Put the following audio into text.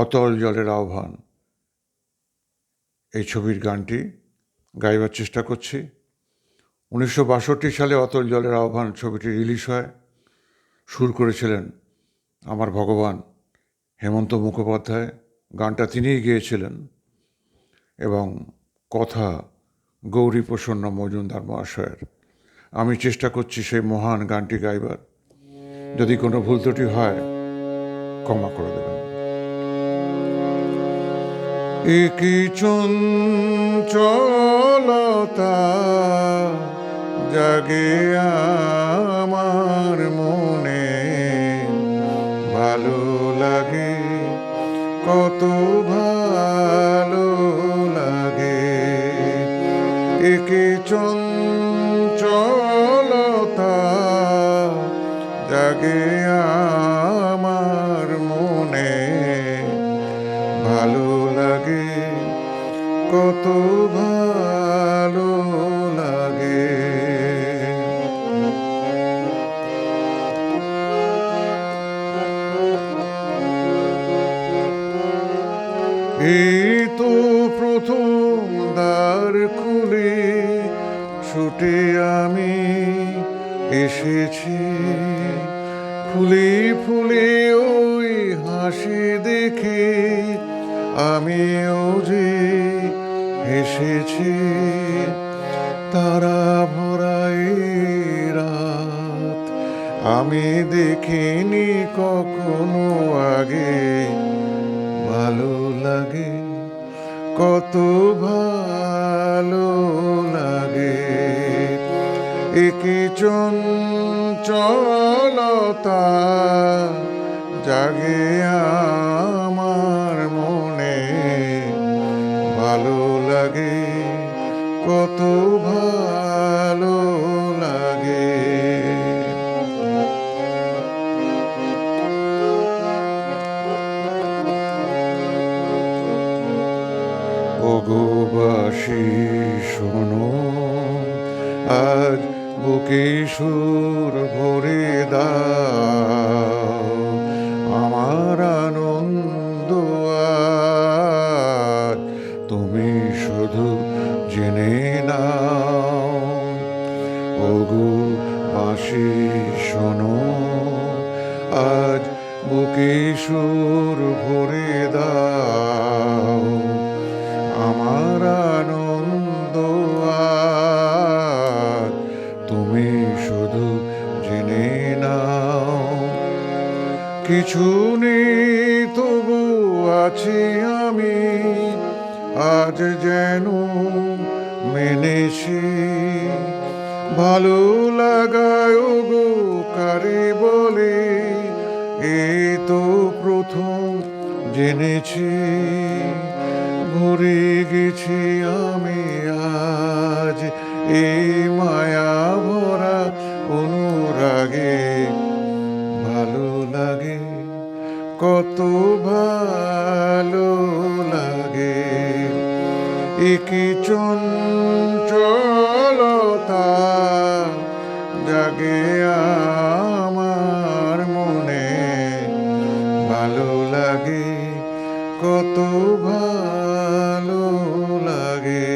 অতল জলের আহ্বান এই ছবির গানটি গাইবার চেষ্টা করছি। 1962 সালে অতল জলের আহ্বান ছবিটি রিলিজ হয়। সুর করেছিলেন আমার ভগবান হেমন্ত মুখোপাধ্যায়, গানটা তিনিই গেয়েছিলেন এবং কথা গৌরী প্রসন্ন মজুমদার মহাশয়ের। আমি চেষ্টা করছি সেই মহান গানটি গাইবার। যদি কোনো ভুল ত্রুটি হয় ক্ষমা করে দেবেন। একই চঞ্চলতা জাগে আমার মনে, ভালো লাগে কত ভালো লাগে। একই চঞ্চলতা জাগে আমার মনে, ভালো লাগে কত ভালো লাগে। এই তো প্রথম দ্বার খুলে ছুটে আমি এসেছি, ফুলে ফুলে ওই হাসি দেখে আমিও যে হেসেছি। তারা ভরা এই রাত আমি দেখিনি কখনো আগে, ভালো লাগে কত ভালো লাগে। একই চঞ্চলতা জাগে আমার মনে, ভালো লাগে কত ভালো লাগে। ওগোবাসী শোনো, আজ বুকে সুর ভরে দাও, আমার আনন্দ আজ তুমি শুধু জেনে নাও। ওগো বাঁশি শোনো, আজ বুকে সুর ভরে দাও, আমার আনন্দ আজ তুমি শুধু জেনে নাও। কিছু নেই তবু আছি আমি, আজ যেন মেনেছি, ভালো লাগায় গো কারে বলে এই তো প্রথম জেনেছি। ভরে গেছি আমি আজ এই মায়া ভরা অনুরাগে, ভালো লাগে কত ভালো লাগে। একই চঞ্চলতা জাগে আমার মনে, ভালো লাগে কত ভালো লাগে।